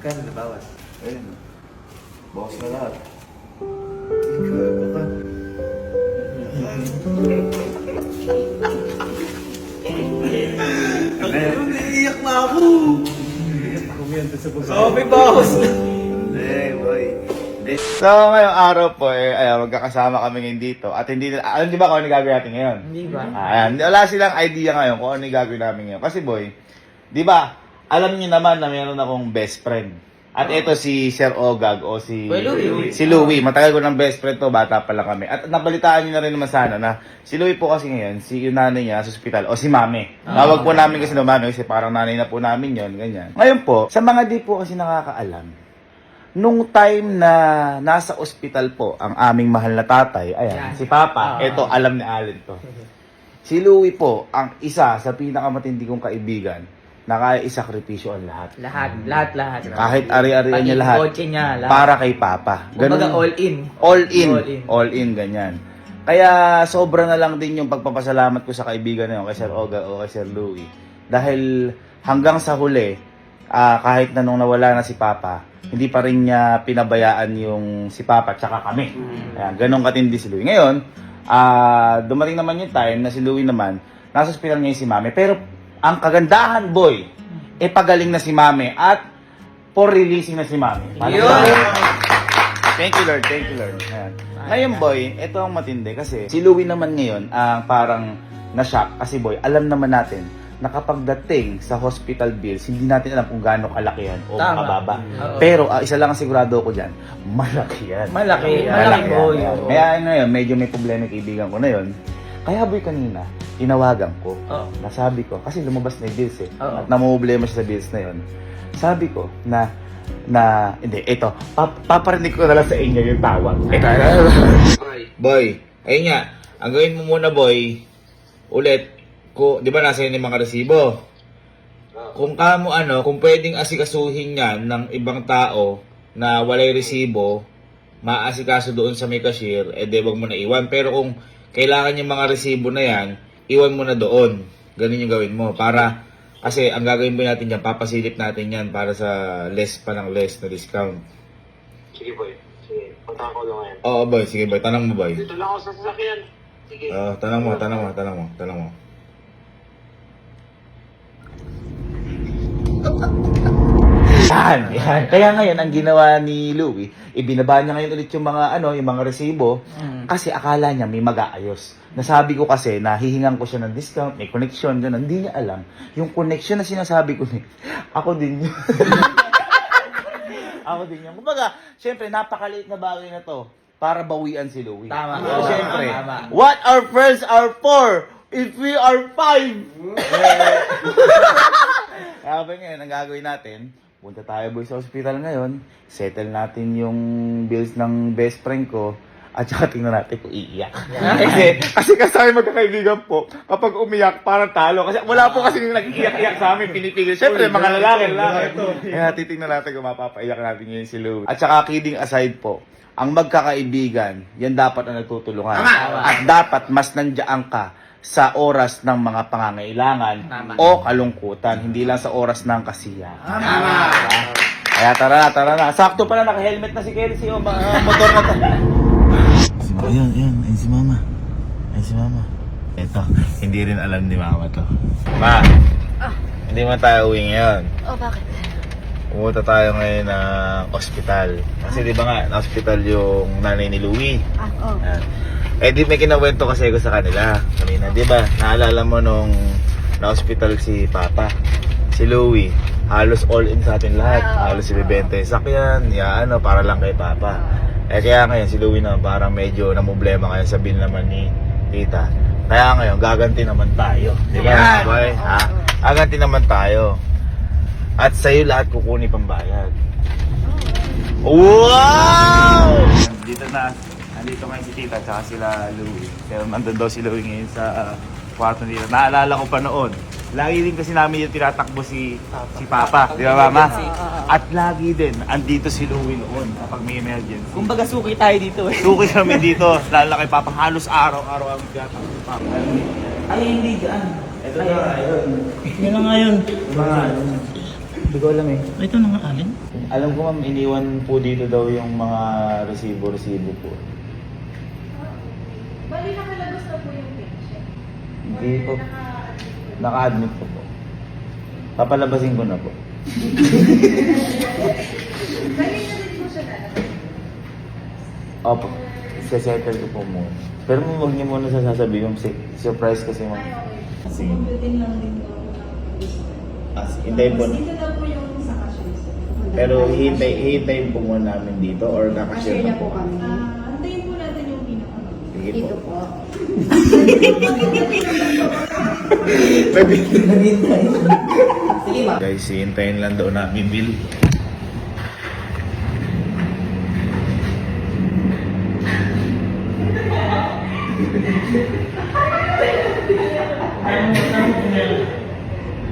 Kano na bawas? Ayun. Bawas na lahat. Ikaw ka. Naiiyak na ako. Sabi bawas na. Hindi, boy. So, ngayong araw po, magkakasama kami ngayon dito. At hindi, alam di ba kung ano gagawin natin ngayon? Hindi ba? Ayan, wala silang idea ngayon kung ano gagawin namin ngayon. Kasi boy, di ba, alam niyo naman na meron akong best friend. At ito si Sir Ogag o si Boy Louie. si Louie. Matagal ko ng best friend to, bata pa lang kami. At nabalitaan niyo na rin naman sana na si Louie po kasi ngayon, si yung nanay niya sa ospital o si Mame. Tawag po namin kasi na Mame kasi parang nanay na po namin yon, ganyan. Ngayon po, sa mga di po kasi nakakaalam, nung time na nasa ospital po ang aming mahal na tatay, ayan, Yan. si Papa, ito alam ni Allen to. Si Louie po, ang isa sa pinakamatindi kong kaibigan na kaya isakripisyo ang lahat. Lahat. Kahit ari-arian niya lahat. Kotse niya, lahat. Para kay Papa. Kumbaga all in. All in, ganyan. Kaya sobra na lang din yung pagpapasalamat ko sa kaibigan na yun, kay Sir Oga o kay Sir Louie. Dahil hanggang sa huli, kahit na nung nawala na si Papa, hindi pa rin niya pinabayaan yung si Papa tsaka kami. Ayan, ganun katindi si Louie. Ngayon, dumating naman yung time na si Louie naman, nasa ospital ngayon si Mame. Pero ang kagandahan, boy, pagaling na si Mame at for releasing na si Mame. Yun! Thank you, Lord. Thank you, Lord. Ayan. Ngayon, boy, ito ang matindi kasi si Louie naman ngayon ang parang na-shock kasi, boy, alam naman natin na kapag dating sa hospital bills, hindi natin alam kung gaano kalaki yan o Tama. makababa. Oo. Pero isa lang ang sigurado ko dyan, malaki yan. Malaki, yan. boy. Oo. Kaya ngayon, medyo may problema yung kaibigan ko na yon. Kaya, boy, kanina, tinawagan ko. Oo. Nasabi ko, kasi lumabas na yung bills eh. Oo. At namumblema siya sa bills na yon. Sabi ko hindi, ito, paparinig ko na lang sa inyo yung tawag. Boy, ayun nga, ang gawin mo muna, boy, ulit, di ba nasa yun yung mga resibo? Kung kung pwedeng asikasuhin yan ng ibang tao na walay resibo, maasikaso doon sa may cashier, wag mo na iwan. Pero kung kailangan yung mga resibo na yan, iwan mo na doon. Ganun yung gawin mo. Kasi ang gagawin mo natin dyan, papasilip natin yan para sa less na discount. Sige boy, sige. Punta ko lang ngayon. Oo boy, sige boy, tanong mo boy. Dito lang ako sa sasakyan. Sige. Tanong mo. Yan. Kaya ngayon, ang ginawa ni Louie, ibinaba niya ngayon ulit yung mga resibo, kasi akala niya may mag-aayos. Nasabi ko kasi, nahihingan ko siya ng discount, may connection, gano'n. Hindi niya alam. Yung connection na sinasabi ko ako din yun. Ako din yun. Kumbaga, syempre, napakaliit na bagay na to para bawian si Louie. Tama. So, syempre, Tama. what our friends are for if we are five? Kaya ba ngayon, ang gagawin natin, punta tayo boy sa hospital ngayon, settle natin yung bills ng best friend ko, at saka tingnan natin kung iiyak. kasi kasama magkakaibigan po, kapag umiyak, parang talo. Kasi wala po kasi yung nag-iyak-iyak sa amin, pinipigil. Siyempre, mga lalaki. Kaya titingnan natin kung mapapaiyak natin ngayon si Louie. At saka kidding aside po, ang magkakaibigan, yan dapat ang nagtutulungan. At dapat mas nandiyan ka sa oras ng mga pangangailangan o kalungkutan, hindi lang sa oras ng kasiyahan. Kaya tara na. Sakto pala naka-helmet na si Kelsey o motor na to. Ayun si Mama. Eto, hindi rin alam ni Mama to. Ma, hindi mo tayo uwi ngayon. Oh, bakit? Pumunta tayo ngayon ng ospital. Kasi di ba nga, na-hospital yung nanay ni Louie. Oh. Di may kinawento kasi ko sa kanila kanina, di ba? Naalala mo nung na-hospital si Papa, si Louie, halos all in sa atin lahat. Halos ibibenta yung sakyan, para lang kay Papa. Kaya ngayon si Louie na parang medyo namumblema ngayon sa bill naman ni Tita. Kaya ngayon, gaganti naman tayo. Di ba, boy? Ha? Gaganti naman tayo. At sa'yo lahat kukunin pambayad. Wow! Nandito ngayon si Tita at sila Louie. Pero nandun daw si Louie ngayon sa kwarto nila. Naalala ko pa noon. Lagi din kasi namin yung tinatakbo si Papa. Di ba, Mama? At lagi din, andito si Louie noon kapag may emergency. Kumbaga suki tayo dito eh. Suki kami dito. Lalo kay Papa. Halos araw-araw ang tinatakbo si Papa. Ay, hindi dyan. Ito na, ayun. Yun na nga yun. Hindi ko alam eh. Ito na nga, Alin. Alam ko ma'am, iniwan po dito daw yung mga resibo-resibo po. Bali, nakalabas na po yung patient. Hindi po. Naka-admit po po. Papalabasin ko na po. Bali, na din po siya lalabas. Opo. Sasettle ko po muna. Pero huwag niyo muna sasabihin yung surprise kasi ma'am. Ay, okay. Sige. Kumputin lang din po ako ng Hintayin po. Dito na po yung sa cashiers. Pero hihintayin po muna namin dito or Cashier na po kami. Antayin po natin yung pinaka. Sige Dito po. po. Sige, ma. Guys, hihintayin lang daw namin bill.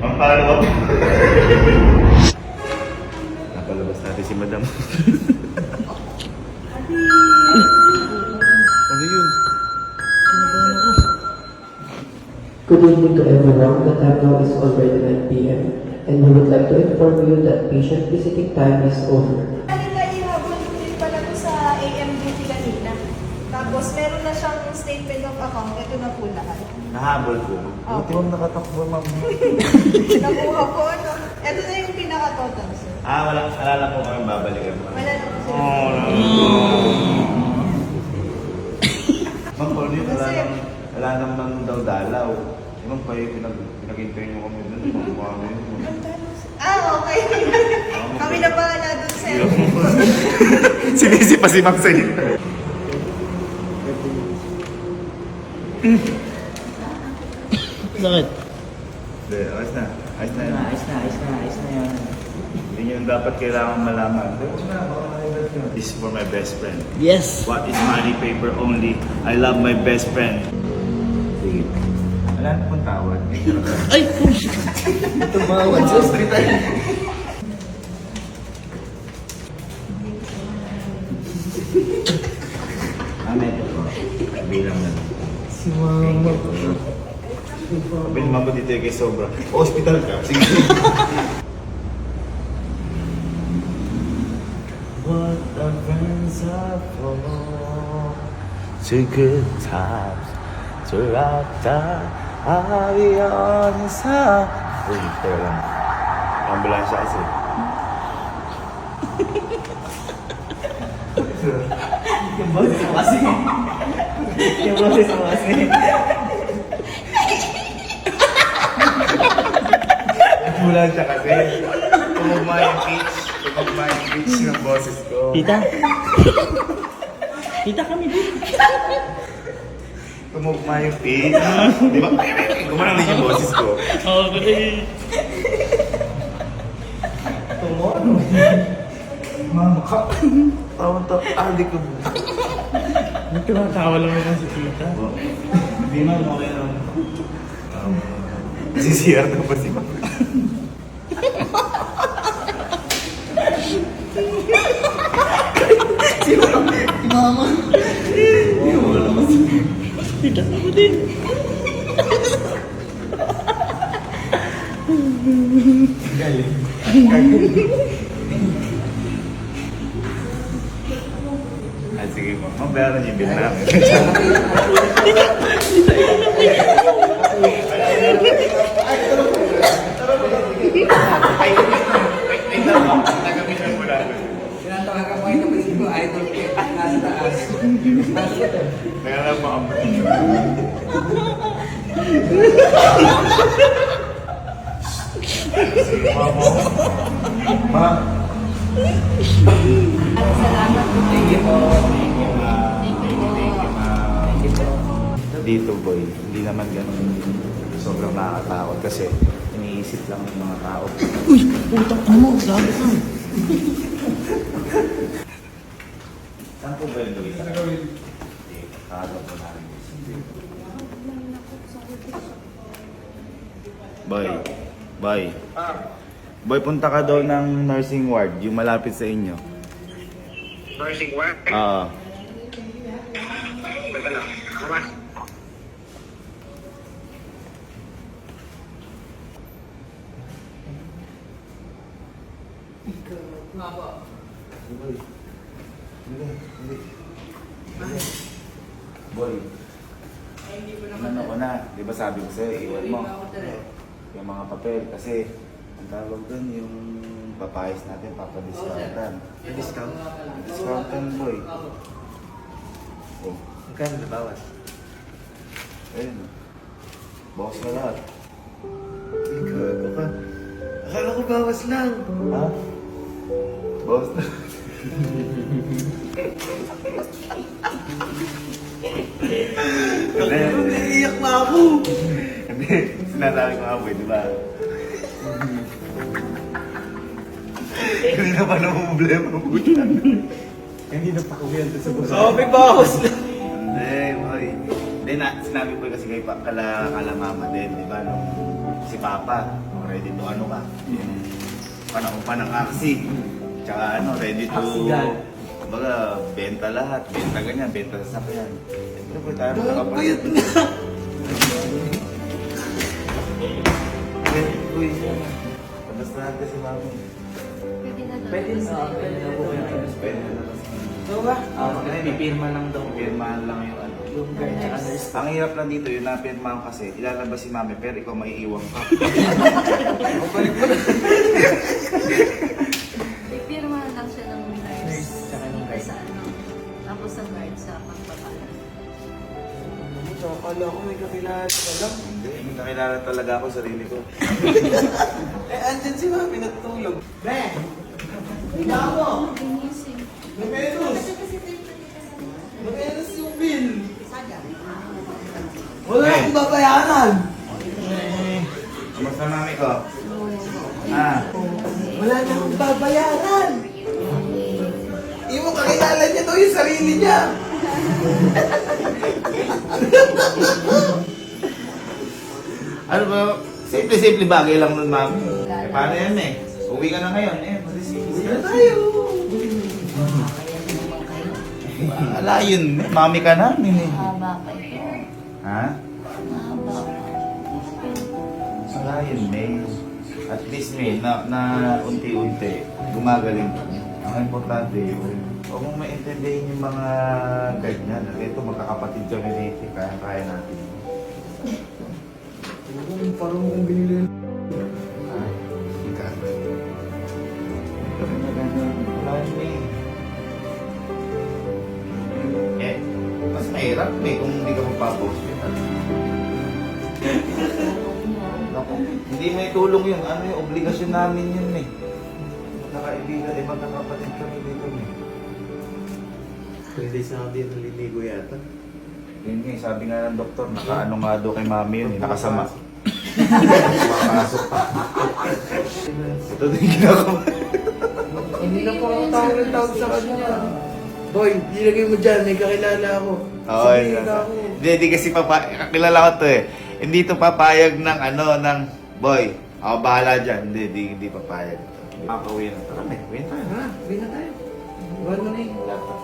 Ang paano ba? Napalabas natin si Madam. Ano yun? Good evening to everyone. The time now is already 9 p.m. and we would like to inform you that patient visiting time is over. Kanina ihabol ko din pala ko sa AM duty kanina. Tapos meron na siyang statement of account. Ito na po lahat. Nahabol po. Buti mong nakatakbo, ma'am. Nakuha po. No? Ito na yung pinaka-total, sir. Wala lang po kami babalikan. Wala na po sir. Ma'am, Paul, yun, Kasi- wala naman daw dalaw. Ma'am, pa yung pinag-intay nyo kami dun. Mukha yun. Okay. Kami na bahala dun, sir. Sinisi pa si Ma'am sa'yo. Bakit? Hindi, ayos na. Ayos na yun. Ayos na yan. Hindi nyo dapat kailangan malaman. This is for my best friend. Yes! What is money paper only? I love my best friend. Sige. Wala na pong tawad. Ay! Tumawad sa hospital. Amen. Bilang na. Si mama. Sabihin naman po dito kay Sobra. Hospital ka? Sige. What our friends are for. To good times. To rock the Avianza. Uy, teka lang. Ambulansya kasi. Yung boses mo kasi. Yung boses mo kasi. Ambulansya kasi. Tumugma yung pitch. Tumugma yung pitch ng boses ko. Tita? Tita kami din. Tumugma yung pitch. Di ba? Gumanang din yung boses ko. Okay. Tumono. Mama ka. Tawang-tawa. Di ko. Tumatawa lang naman si tita. Hindi na, okay lang. Sisiyar na pa si Mama. Si mama. Tita ako din. Galing. Sige mo. Mabayaran niyo yung bill namin. Nagamitan mo namin. Tinatawagan ko yung kapatid ko, idol ko, nasa taas. Kaya lang mga Ma. Salamat po. Thank you po. Thank you, ma. Thank you, ma. Dito, boy, hindi naman ganun. Sobrang nakakatakot kasi iniisip lang ng mga tao. Uy! Putang ano mo! Sabi ka! Saan po ba yung gawin? Saan gawin? Kakagaw po namin. Boy. Boy. Boy, punta ka daw ng nursing ward, yung malapit sa inyo. Nursing work? Oo. Teka lang. Tama. Nga ba? Boy. Hindi. Boy. Ay, hindi ko Ano ko na, di ba sabi ko sa'yo, iwan mo Ako talaga. yung mga papel kasi ang tawag doon yung papayos natin, papadiscountan. Discount? Discountan, boy. Oh, Magkano na bawas? ayun. Bawas na lahat. Gago ka. Akala ko bawas lang. Ha? Bawas na. Naiiyak na ako. Hindi, sinasabi ko nga, boy, di ba? Hindi na pa naman problema mo. Hindi na pa kuya sa buhay. Sabi bawas lang. Hindi, boy. Hindi na, sinabi ko kasi kay kala mama din, di ba? Nung si Papa, ready to ano ka? Yung panahon pa ng aksi. Tsaka ano, ready to... Aksigan. Kumbaga, benta lahat. Benta ganyan, benta sa sakyan. Siyempre po tayo Payat nga. Uy, kamusta natin si mama? Pwede na po kayo. Pwede na kasi. So ba? Pipirma lang daw. Pirmahan lang yung ano. Yung guard tsaka nurse. Ang hirap lang dito, yung napirmahan kasi, ilalabas si mami, pero ikaw maiiwan ka. Ipirma lang siya ng Nurse, nurse. tsaka ng guard. Sa ano. Tapos sa guard sa pagpapala. Akala ko may kakilala ka lang. Hindi, hindi nakilala talaga ako sarili ko. Andyan si mami natutulog. Ginising. Menos! Menos yung bill! Wala akong babayaran! Kamusta mami ko? Ah, Wala na akong babayaran! Hindi mo kakilala niya daw yung sarili niya! ano ba? Simple-simple bagay lang nun, mami. Eh, paano yan eh? Uwi ka na ngayon, eh. Uwi na tayo! Wala yun, eh. Mami ka namin eh. Haba pa ito. Ha? Haba pa. Wala yun, May. At least, May, na unti-unti, gumagaling ka. Ang importante yun. Huwag mong maintindihin yung mga ganyan. Ito, magkakapatid kami dito. Kaya natin. Parang kung binili Ay, ikat. Ito rin na ganyan. Wala yun, May. Eh, mas mahirap, May, kung hindi ka magpapa-hospital. Naku, hindi may tulong yun. Ano yung obligasyon namin yun, eh. Nakaibigan, ibang kakapatid kami dito, eh. 3 days na ako din naliligo yata. Yun nga, sabi nga ng doktor, nakaano nga daw kay mami yun, eh, nakasama. Makakasok pa. Ito din ginagawa. Hindi na po ako tawag sa kanya. Boy, ilagay mo dyan, may kakilala ako. Oo, Sabihin yun. ka ako. Hindi kasi kakilala ko to eh. Hindi to papayag ng ano, ng boy. Ako bahala dyan. Hindi papayag. Makakauwi na. Tara, may. Uwi na tayo. Ha, uwi na tayo. Iwan mo na yung laptop.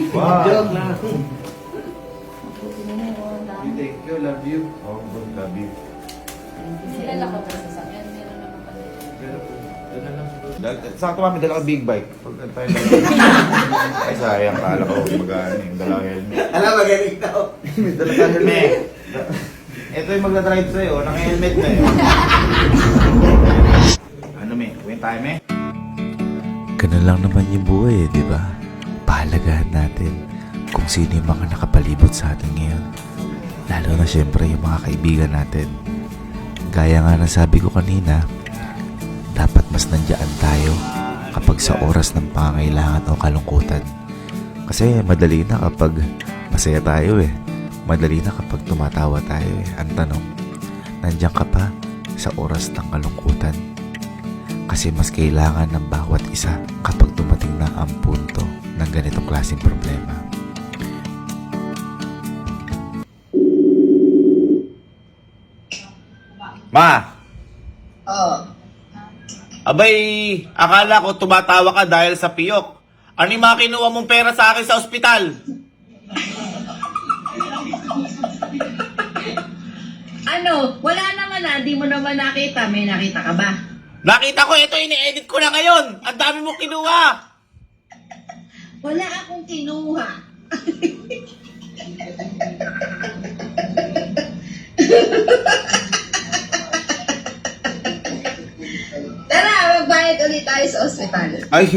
Wow. Joke lang. Mabuti na na yun. Thank you, love you. Oh, good. Love you. Kilala ko pa sa sakyan. Meron naman pala. Pero po, doon na lang siguro. Sakto mami, dala ka big bike. Pag tayo lang. Ay, sayang. Kala ko magaan yung dala ko helmet. Alam, magaling na ako. May dala ka Me, ito yung magdadrive sa'yo. Naka-helmet na yun. Ano, me? Uwi tayo, me? Ganun lang naman yung buhay eh, di ba? Pahalagahan natin kung sino yung mga nakapalibot sa atin ngayon. Lalo na syempre yung mga kaibigan natin. Gaya nga ng sabi ko kanina, dapat mas nandiyan tayo kapag sa oras ng pangangailangan o kalungkutan. Kasi madali na kapag masaya tayo eh. Madali na kapag tumatawa tayo eh. Ang tanong, nandiyan ka pa sa oras ng kalungkutan? Kasi mas kailangan ng bawat isa kapag dumating na ang punto ng ganitong klaseng problema. Ma! Abay, akala ko tumatawa ka dahil sa piyok. Ano yung mga kinuha mong pera sa akin sa ospital? Ano? Wala naman na. Di mo naman nakita. May nakita ka ba? Nakita ko, ito ini-edit ko na ngayon. Ang dami mo kinuha. Wala akong kinuha. Tara, magbayad ulit tayo sa ospital. Ay,